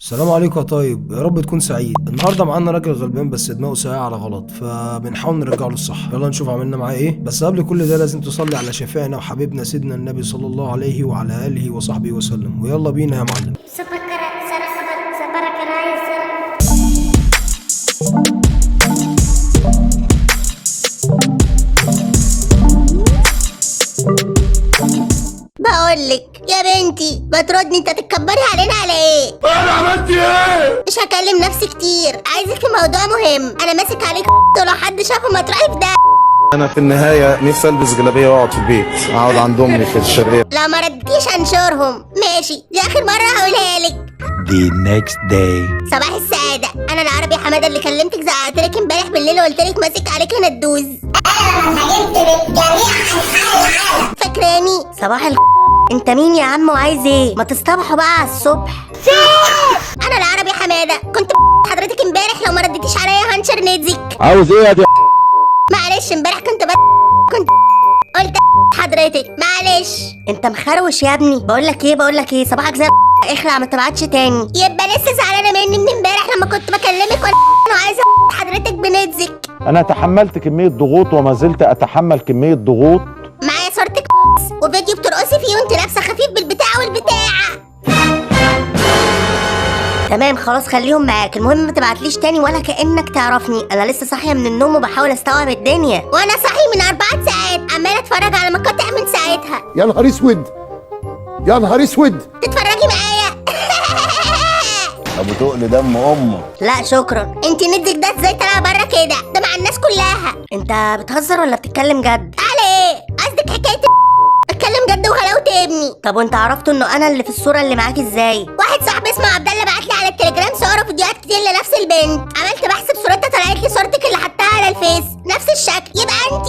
السلام عليكم يا طيب، يا رب تكون سعيد. النهارده معانا راجل غلبان بس دماغه سايقه على غلط، فبنحاول نرجعه للصح. يلا نشوف عملنا معاه ايه. بس قبل كل ده لازم تصلي على شفيعنا وحبيبنا سيدنا النبي صلى الله عليه وعلى اله وصحبه وسلم. ويلا بينا يا معلم. بقولك يا بنتي ما تردني، انت تتكبري علينا على ايه؟ انا عملت ايه؟ مش هكلم نفسي كتير، عايزك في موضوع مهم. انا ماسك عليك ولو حد شافه ما تروحي في ده. انا في النهايه نفسي البس جلابيه واقعد في البيت، اقعد عند امي في الشرير. لو ما ردتيش هنشورهم. ماشي، دي اخر مره هقولها لك. The next day. صباح السعاده، انا العربي حماده اللي كلمتك زعقتلك امبارح بالليل وقلت لك ماسك عليك ندوز. فاكراني؟ صباح انت مين يا عم وعايز ايه؟ ما تصطبحوا بقى على الصبح. انا العربي حماده، كنت حضرتك امبارح لو ما ردتيش عليا هنشر نيتزك. عاوز ايه يا دي؟ معلش امبارح كنت قلت حضرتك معلش. انت مخروش يا ابني. بقول لك ايه صباحك زي اخلع ما تبعتش تاني. يبقى لسه زعلانه مني من امبارح لما كنت بكلمك وانا عايزه حضرتك بنيتزك. أنا تحملت كمية ضغوط وما زلت أتحمل كمية ضغوط. معايا صورتك وفيديو بترقصي فيه وانت لابسه خفيف بالبتاع والبتاعه. تمام خلاص خليهم معاك. المهم ما تبعتليش تاني ولا كأنك تعرفني. انا لسه صاحيه من النوم وبحاول استوعب الدنيا، وانا صاحي من 4 ساعات عماله اتفرج على مقاطع من ساعتها. يا نهار اسود، يا نهار اسود. تتفرجي معايا؟ ابو تقل دم امك. لا شكرا. انت ندك ده ازاي طالعه بره كده؟ ده مع الناس كلها. انت بتهزر ولا بتتكلم جد؟ على ايه قصدك؟ حكايه اتكلم جد وغلاوه ابني. طب وانت عرفت انه انا اللي في الصوره اللي معاكي ازاي؟ واحد صاحبي اسمه عبد الله بعت لي على التليجرام صور وفيديوهات كتير لنفس البنت. عملت بحث بصورتها طلعت لي صورتك اللي حطها على الفيس نفس الشكل. يبقى انت.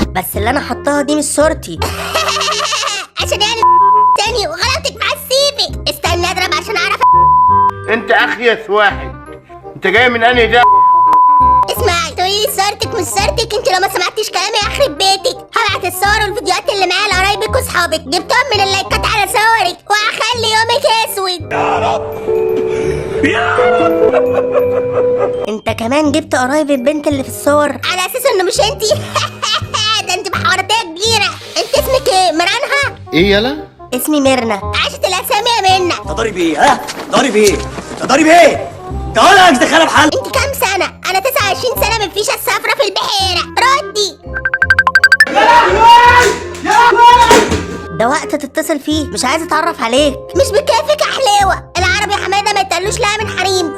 بس اللي انا حطاها دي مش صورتي. عشان يعني تاني وغلطتك مع السيبي. استنى اضرب عشان اعرف. انت اخيس واحد. انت جاي من انهي ده؟ اسمعي، تقولي لي صورتك مش صورتك. انت لو ما سمعتيش كلامي هخرب بيتك. هبعت الصور والفيديوهات اللي معايا لقرايبك واصحابك، جبتهم من اللايكات على صورك، وهخلي يومك اسود. يا رب يا رب. انت كمان جبت قرايب البنت اللي في الصور على اساس انه مش انتي؟ ده انت بحواراتيه كبيره. انت اسمك ايه؟ مرانها؟ ايه يلا؟ اسمي ميرنا. عاشت الاسامي يا منى. ضارب ايه؟ ها؟ ضارب ايه؟ ضارب ايه؟ تعالى مش دخلها بحل. انت كام سنه؟ انا 29 سنه من فيشه السفره في البحيره. ردي. يا لهوي يا لهوي. ده وقت تتصل فيه، مش عايزه اتعرف عليك. مش بكيفك يا حليوه. العربي حماده ما يتقالوش لا من حريم.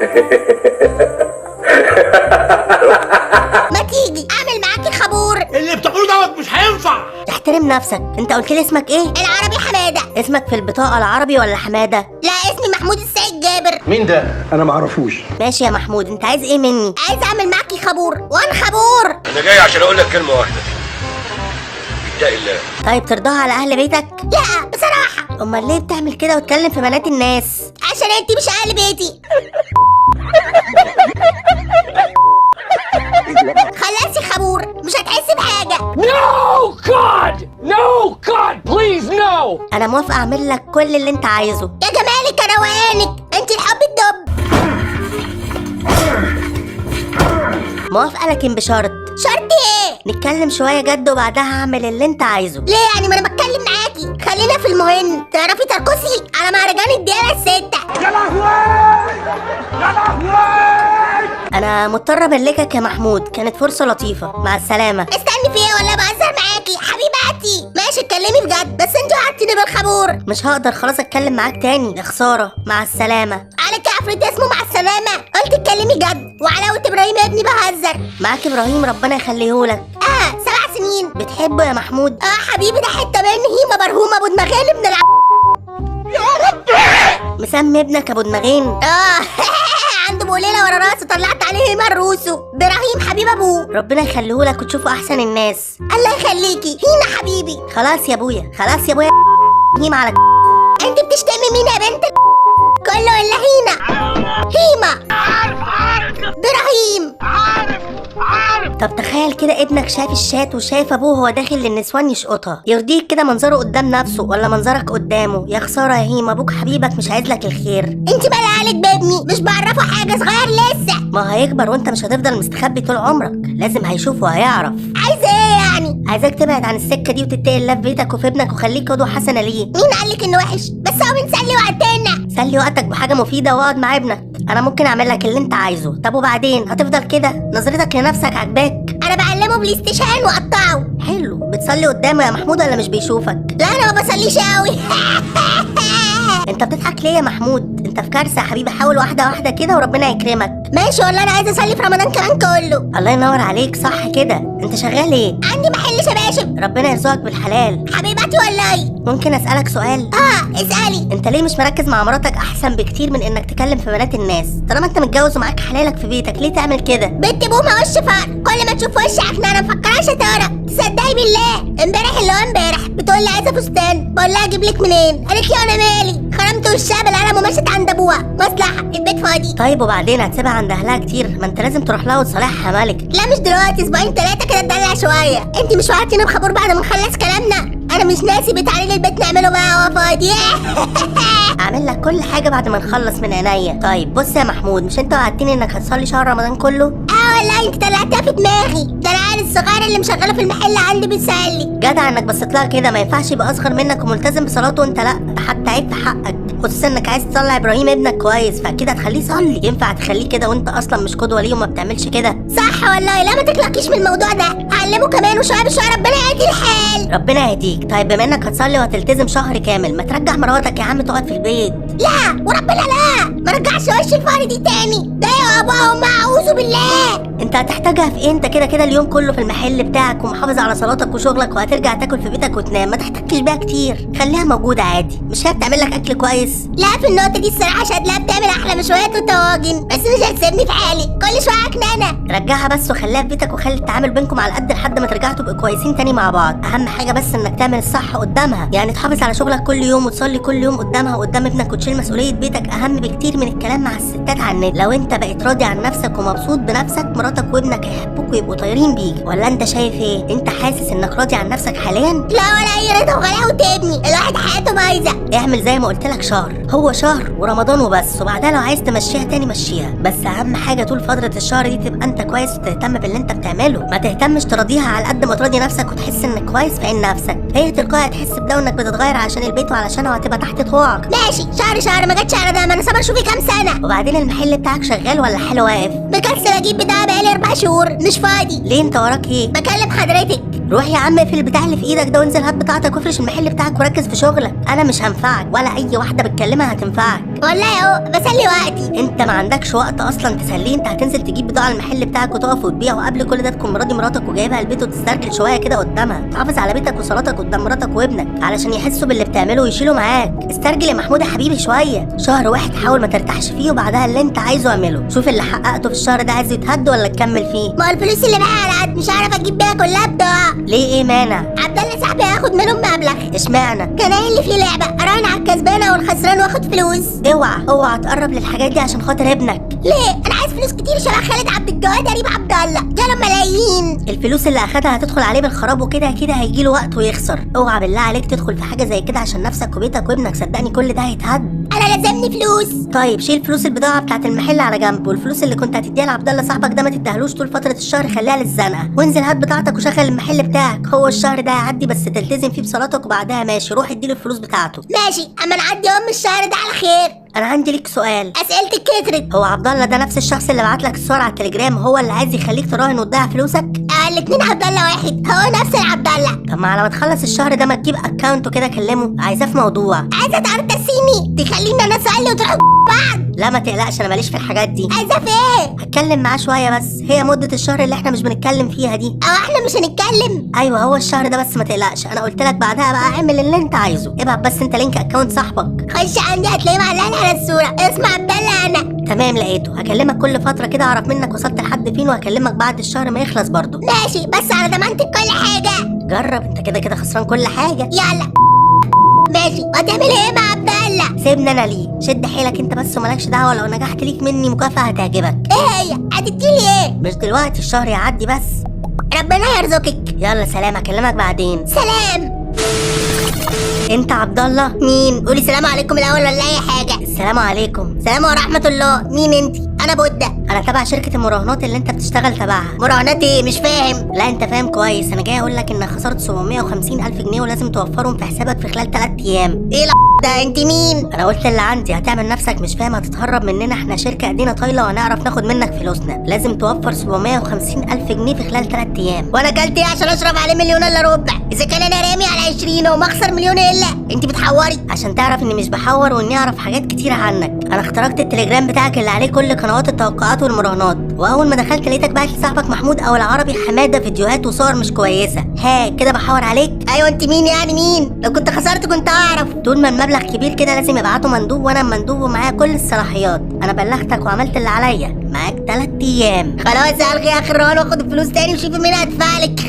ما تيجي اعمل معاكي خبور. اللي بتقوله دوت مش هينفع. احترم نفسك. انت قلت لي اسمك ايه؟ العربي حماده. اسمك في البطاقه العربي ولا حماده؟ لا اسمي محمود السيد جابر. مين ده؟ انا معرفوش. ماشي يا محمود، انت عايز ايه مني؟ عايز اعمل معاكي خبور. وانا خبور. أنا جاي عشان أقول لك كلمة واحدة. اتق الله. طيب ترضاها على اهل بيتك؟ لا بصراحه. امال ليه بتعمل كده وتكلم في بنات الناس؟ عشان انت مش اهل بيتي. خلصي خبور، مش هتحسي بحاجه. No God! No God! Please no! انا موافقه اعمل لك كل اللي انت عايزه. يا جمالك يا روقانك، انت الحب الدب. موافقه لكن بشرط. شرط ايه؟ نتكلم شويه جد وبعدها هعمل اللي انت عايزه. ليه يعني؟ ما انا بتكلم معاكي. خلينا في المهم. تعرفي ترقصي على مهرجان الدقيقه 6؟ يا لهوي! يا لهوي! انا مضطره ابلغك يا محمود. كانت فرصه لطيفه. مع السلامه. استني في ايه ولا بهزر معاكي حبيباتي؟ ماشي اتكلمي بجد، بس انت وعدتيني بالخبور. مش هقدر خلاص اتكلم معاك تاني، يا خساره. مع السلامه. عليك يا عفريت اسمه مع السلامه. قلت اتكلمي جد. وعلاوه ابراهيم يا ابني بهزر. معاك ابراهيم ربنا يخليهولك. 7 سنين. بتحبه يا محمود؟ حبيبي ده حته مني. هيما مرهومه ابو دماغين ابن يا رب. مسمي ابنك ابو دماغين؟ عنده بوليله ورا راسه طلعت عليه هيما الروسو. ابراهيم حبيب ابوه. ربنا يخليهولك وتشوفوا احسن الناس. الله يخليكي. هينا حبيبي. خلاص يا ابويا، خلاص يا ابويا. هيما على انت بتشتمي مين يا بنت؟ كله الا هينا. هيما. ابراهيم. طب تخيل كده ابنك شايف الشات وشايف ابوه وهو داخل للنسوان يشقطها، يرضيك كده منظره قدام نفسه ولا منظرك قدامه؟ يا خساره يا هيم، ابوك حبيبك مش عايز لك الخير. انت بقى عليك بابني، مش بعرفه حاجه، صغير لسه. ما هيكبر وانت مش هتفضل مستخبي طول عمرك، لازم هيشوف وهيعرف. عايزه ايه يعني؟ عايزاك تبعد عن السكه دي وتتقي الله في بيتك وفي ابنك وخليك قدوه حسنه ليه. مين قالك انه وحش؟ بس هو بنسلي وقتنا. سلي وقتك بحاجه مفيده واقعد مع ابنك، انا ممكن اعمل لك اللي انت عايزه. طب وبعدين هتفضل كده؟ نظرتك لنفسك عجباك؟ انا بعلمه بلاي ستيشن واقطعه. حلو. بتصلي قدامه يا محمود ولا مش بيشوفك؟ لا انا ما بصليش قوي. انت بتضحك ليه يا محمود؟ انت في كارثه يا حبيبي، حاول واحده واحده كده وربنا يكرمك. ماشي والله انا عايزه اصلي في رمضان كمان كله. الله ينور عليك، صح كده. انت شغال ايه؟ عندي محل شباشب. ربنا يرزقك بالحلال حبيبتي والله. ممكن اسالك سؤال؟ اسالي. انت ليه مش مركز مع مراتك؟ احسن بكتير من انك تكلم في بنات الناس. طالما انت متجوز ومعاك حلالك في بيتك ليه تعمل كده؟ بنت بومه وش فار، كل ما تشوف وش عكنانه مفكراها شطاره. تصدقي بالله امبارح اللي هو امبارح بتقول لي عايزه فستان، بقول لها اجيب لك منين؟ قالت لي انا مالي، خرمت وشها بالقلم ومشت عند ابوها. مصلحه، البيت فاضي. طيب وبعدين هتسيبها عند اهلها كتير؟ ما انت لازم تروح لها وتصالحها مالك. لا مش دلوقتي، اسبوعين 3 كده تدلع شويه. انت مش وعدتيني بخبر بعد ما نخلص كلامنا؟ انا مش ناسي، بتعالي للبيت نعمله بقى هو فاضي. اعمل لك كل حاجه بعد ما نخلص من عينيا. طيب بص يا محمود، مش انت وعدتني انك هتصلي شهر رمضان كله؟ والله انت طلعتها في دماغي. ده العيال الصغير اللي مشغله في المحل عندي بيسالي. جدع انك بصيت لها كده، ما ينفعش يبقى اصغر منك وملتزم بصلاته وانت لا، ده حتى عيب في حقك، خصوصا انك عايز تطلع ابراهيم ابنك كويس، فاكيد هتخليه يصلي. ينفع تخليه كده وانت اصلا مش قدوه ليه وما بتعملش كده؟ صح والله. لا ما تقلقيش من الموضوع ده، هعلمه كمان وشويه بشويه ربنا يهدي الحال. ربنا يهديك. طيب بما انك هتصلي وهتلتزم شهر كامل، ما ترجع مراتك يا عم تقعد في البيت. لا وربنا لا، ما رجعش وش الفار دي تاني، ده يا ابا اعوذ بالله. انت هتحتاجها في ايه؟ انت كده كده اليوم كله في المحل بتاعك ومحافظ على صلاتك وشغلك، وهترجع تاكل في بيتك وتنام، ما تحتكش بيها كتير، خليها موجوده عادي. مش هي بتعمل لك اكل كويس؟ لا في النقطه دي الصراحه شادلها بتعمل احلى مشويات وطواجن، بس مش هتسيبني في حالي كل شويه عكنانه. رجعها بس وخليها في بيتك، وخلي التعامل بينكم على قد لحد ما ترجعوا تبقوا كويسين تاني مع بعض. اهم حاجه بس انك تعمل الصح قدامها، يعني تحافظ على شغلك كل يوم وتصلي كل يوم قدامها وقدام ابنك وتشيل مسؤوليه بيتك، اهم بكتير من الكلام مع الستات على النت. لو انت بقيت راضي عن نفسك ومبسوط بنفسك، مراتك وابنك هيحبوك ويبقوا طايرين بيك. ولا انت شايف ايه؟ انت حاسس انك راضي عن نفسك حاليا؟ لا ولا اي رضا وغلاوه ابني، الواحد حياته بايظه. اعمل زي ما قلت لك، شهر هو شهر ورمضان وبس، وبعدها لو عايز تمشيها تاني مشيها، بس اهم حاجه طول فتره الشهر دي تبقى انت كويس وتهتم باللي انت بتعمله، ما تهتمش تراضيها على قد ما تراضي نفسك وتحس انك كويس في عين نفسك. هي تلقائي هتحس بده انك بتتغير عشان البيت وعلشانها، وهتبقى تحت طوعك. ماشي شهر ما جاتش على ده، ما انا صبر شوفي كام سنه. وبعدين المحل بتاعك شغال ولا حلو واقف؟ مكسل اجيب بضاعه بقالي 4 شهور، مش فاضي. ليه انت وراك ايه؟ بكلم حضرتك. روح يا عم اقفل البتاع اللي في ايدك ده وانزل هات بتاعتك وافرش المحل بتاعك وركز في شغلك. انا مش هنفعك ولا اي واحده بتكلمها هتنفعك. والله اهو بسلي وقتي. انت ما عندكش وقت اصلا تسليه، انت هتنزل تجيب بضاعه المحل بتاعك وتقف وتبيع، وقبل كل ده تكون مراضي مراتك وجايبها البيت وتسترجل شويه كده قدامها. تحافظ على بيتك وصلاتك قدام مراتك وابنك علشان يحسوا باللي بتعمله ويشيلوا معاك. استرجل يا محمود يا حبيبي شويه، شهر واحد حاول ما ترتاحش فيه، وبعدها اللي انت عايزه اعمله. شوف اللي حققته في الشهر ده عايز يتهد ولا تكمل فيه؟ ما الفلوس اللي معايا على قد، مش عارف اجيب بيها كلها بضاعه. ليه ايه مانع؟ عبد الله صاحبي هياخد منهم مبلغ. اشمعنى؟ كان قايل لي في لعبه اراهن على الكسبانه والخسران واخد فلوس. اوعى تقرب للحاجات دي عشان خاطر ابنك. ليه؟ انا عايز فلوس كتير شبه خالد عبد الجواد قريب عبد الله، جاله ملايين. الفلوس اللي اخدها هتدخل عليه بالخراب، وكده كده هيجيله وقت ويخسر. اوعى بالله عليك تدخل في حاجه زي كده عشان نفسك وبيتك وابنك، صدقني كل ده هيتهد. انا لازمني فلوس. طيب شيل فلوس البضاعه بتاعت المحل على جنب، والفلوس اللي كنت هتديها لعبد الله صاحبك ده ما تديهالوش طول فتره الشهر، خليها للزنقه، وانزل هات بتاعتك وشغل المحل بتاعك. هو الشهر ده هيعدي بس تلتزم فيه بصلاتك، وبعدها ماشي روح اديله الفلوس بتاعته. ماشي، اما نعدي الشهر ده على خير. انا عندي ليك سؤال. اسئلتك كترت. هو عبد الله ده نفس الشخص اللي بعت لك الصور على التليجرام هو اللي عايز يخليك تراهن وتضيع فلوسك؟ الاتنين عبد الله واحد، هو نفس العبد الله. طب ما على ما تخلص الشهر ده ما تجيب اكونت وكده كلمه، عايزاه في موضوع. عايزه ترتسيني تخليني انا اسالي وتروحوا بعض. لا ما تقلقش، انا ماليش في الحاجات دي. عايزه في ايه؟ هتكلم معاه شويه بس، هي مده الشهر اللي احنا مش بنتكلم فيها دي. او احنا مش هنتكلم؟ ايوه هو الشهر ده بس، ما تقلقش، انا قلت لك بعدها بقى اعمل اللي انت عايزه. ابعت بس انت لينك اكونت صاحبك، خش عندي هتلاقيه معلق على الصوره، اسمع عبد الله انا. تمام لقيته، هكلمك كل فتره كده اعرف منك وصلت لحد فين، وهكلمك بعد الشهر ما يخلص برضه. ماشي بس على ضمانتك كل حاجه. جرب، انت كده كده خسران كل حاجه. يلا ماشي. وهتعمل ايه مع عبد الله؟ سيبني انا ليه. شد حيلك انت بس ومالكش دعوه، لو نجحت ليك مني مكافاه هتعجبك. ايه هي؟ هتديلي ايه؟ مش دلوقتي، الشهر يعدي بس. ربنا يرزقك. يلا سلام، اكلمك بعدين. سلام. انت عبد الله؟ مين؟ قولي سلام عليكم الاول ولا اي حاجه. السلام عليكم. سلام ورحمه الله. مين انت؟ انا بودة، انا تبع شركه المراهنات اللي انت بتشتغل تبعها. مراهنات ايه؟ مش فاهم. لا انت فاهم كويس، انا جاي اقول لك ان خسرت 750 الف جنيه ولازم توفرهم في حسابك في خلال 3 ايام. ايه ده؟ انت مين؟ انا قلت اللي عندي. هتعمل نفسك مش فاهم، هتتهرب مننا، احنا شركه ايدينا طايله وهنعرف ناخد منك فلوسنا. لازم توفر 750 الف جنيه في خلال 3 ايام. وانا اكلت ايه عشان اشرف عليه مليون الا ربع؟ اذا كان انا رامي على 20 وما اخسر مليون الا. انت بتحوري. عشان تعرف اني مش بحور واني اعرف حاجات كتيره عنك. انا اخترقت التليجرام بتاعك اللي عليه كل قنوات التوقعات والمراهنات، واول ما دخلت لقيتك باعت لصاحبك محمود او العربي حماده فيديوهات وصور مش كويسه. ها كده بحور عليك؟ ايوه انت مين يعني؟ مين؟ لو كنت خسرت كنت اعرف. طول ما المبلغ كبير كده لازم يبعته مندوب، وانا المندوب ومعايا كل الصلاحيات. انا بلغتك وعملت اللي عليا. معاك 3 ايام. خلاص الغي اخر رهان واخد الفلوس تاني وشوفي مين هدفع لك.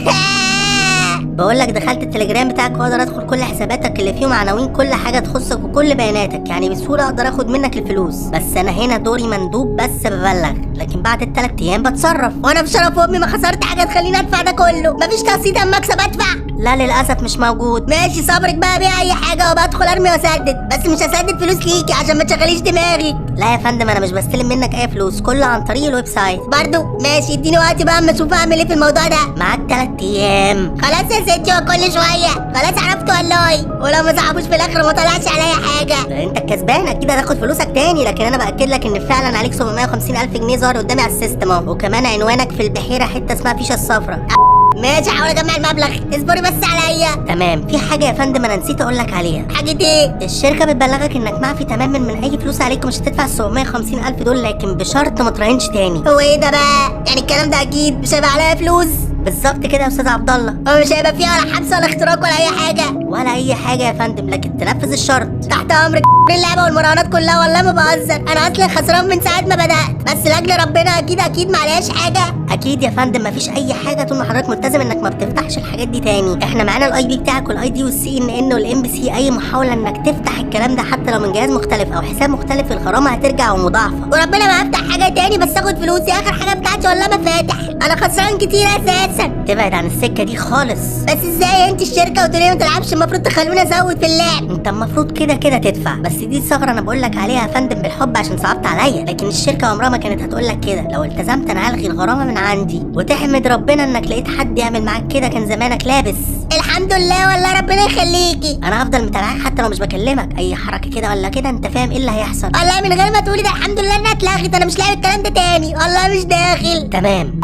بقول لك دخلت التليجرام بتاعك واقدر ادخل كل حساباتك اللي فيهم عناوين كل حاجه تخصك وكل بياناتك، يعني بسهوله اقدر اخد منك الفلوس. بس انا هنا دوري مندوب بس ببلغ، لكن بعد ال3 ايام بتصرف. وانا بشرف امي ما خسرت حاجه تخليني ادفع ده كله. مفيش تقسيط اما اكسب ادفع؟ لا للاسف مش موجود. ماشي صبرك بقى، بيع اي حاجه وبدخل ارمي واسدد، بس مش هسدد فلوس ليكي عشان ما تشغليش دماغي. لا يا فندم انا مش بستلم منك اي فلوس، كله عن طريق الويب سايت. برضو ماشي، اديني وقت بقى اما اشوف اعمل ايه في الموضوع ده. معاك 3 ايام. خلاص يا ستي، وكل شويه خلاص عرفت والله. ولو ما صاحبوش في الاخر ما طلعش عليا حاجه. انت الكسبان اكيد هتاخد فلوسك تاني، لكن انا باكد لك ان فعلا عليك 750 الف جنيه ظهر قدامي على السيستم اهو، وكمان عنوانك في البحيره حته اسمها فيشه الصفراء. ماشي هحاول اجمع المبلغ، اصبري بس عليا. تمام. في حاجه يا فندم انا نسيت اقول لك عليها. حاجه ايه؟ الشركه بتبلغك انك معفي تماما من اي فلوس عليك ومش هتدفع ال 750 الف دول، لكن بشرط ما تراهنش تاني. هو ايه ده بقى؟ يعني الكلام ده اكيد مش هيبقى عليا فلوس؟ بالظبط كده يا استاذ عبد الله. هو مش هيبقى فيها ولا حبس ولا اختراق ولا اي حاجه؟ ولا اي حاجه يا فندم، لكن تنفذ الشرط. تحت امرك. اللعبه والمراهنات كلها والله ما بهزر، انا اصلا خسران من ساعه ما بدات، بس لاجل ربنا اكيد ما عليهاش حاجه. اكيد يا فندم مفيش اي حاجه طول ما حضرتك ملتزم انك ما بتفتحش الحاجات دي تاني. احنا معانا الاي بي بتاعك والاي دي والسي ان ان والام بي سي، اي محاوله انك تفتح الكلام ده حتى لو من جهاز مختلف او حساب مختلف الغرامه هترجع ومضاعفه. وربنا ما افتح حاجه تاني بس اخد فلوسي. اخر حاجه بتاعتي والله ما فاتح، انا خسران كتير اساسا. تبعد عن السكه دي خالص. بس ازاي انت الشركه وتقولي ما تلعبش؟ المفروض تخلوني ازود في اللعب. انت المفروض كده تدفع، بس دي ثغره انا بقول لك عليها يا فندم بالحب عشان صعبت عليا، لكن الشركه عمرها ما كانت هتقول لك كده. لو التزمت انا هلغي الغرامه من عندي، وتحمد ربنا انك لقيت حد يعمل معاك كده، كان زمانك لابس. الحمد لله والله ربنا يخليكي. انا هفضل متابعاك حتى لو مش بكلمك، اي حركه كده ولا كده انت فاهم ايه اللي هيحصل. والله من غير ما تقولي ده الحمد لله انها اتلغت، انا مش لاقي الكلام ده تاني، والله مش داخل. تمام.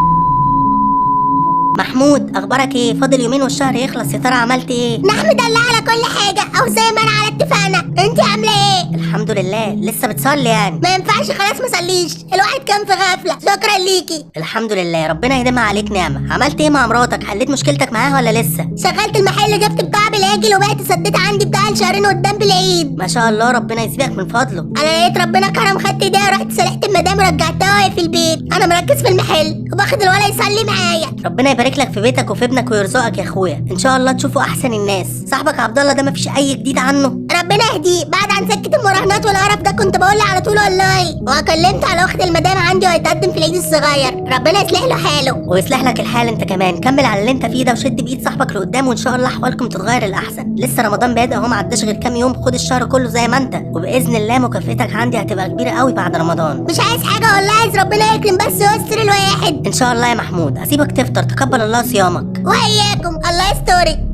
محمود اخبارك ايه؟ فاضل يومين والشهر يخلص، يا ترى عملت ايه؟ نحمد الله على كل حاجه، او زي ما انا على اتفاقنا. انت عامله ايه؟ الحمد لله. لسه بتصلي يعني؟ ما ينفعش خلاص ما صليش، الواحد كان في غفله. شكرا ليكي. الحمد لله، ربنا يديمها عليك نعمه. عملت ايه مع مراتك؟ حليت مشكلتك معاها ولا لسه؟ شغلت المحل، جبت بضاعه بالاجل وبقيت سديت عندي بضاعه لشهرين قدام بالعيد. ما شاء الله ربنا يسيبك من فضله. انا لقيت ربنا كرم، خدت ايديها ورحت سلحت المدام ورجعتها في البيت. انا مركز في المحل وباخد الولد يصلي معايا. ربنا يبارك لك في بيتك وفي ابنك ويرزقك يا اخويا، ان شاء الله تشوفوا احسن الناس. صاحبك عبد الله ده مفيش اي جديد عنه؟ ربنا يهديه، بعد عن سكه المراهنات والقرف ده كنت بقول على طول والله. وكلمت على اخت المدام عندي وهيتقدم في العيد الصغير، ربنا يصلح له حاله ويصلح لك الحال انت كمان. كمل على اللي انت فيه ده وشد بايد صاحبك لقدام، وان شاء الله احوالكم تتغير الاحسن. لسه رمضان بادئ اهو، ما عداش غير كام يوم، خد الشهر كله زي ما انت، وباذن الله مكافئتك عندي هتبقى كبيره قوي بعد رمضان. مش عايز حاجه والله، عايز ربنا يكرم بس ويستر الواحد. ان شاء الله يا محمود. اسيبك تفطر، تقبل الله صيامك. وإياكم، الله يسترك.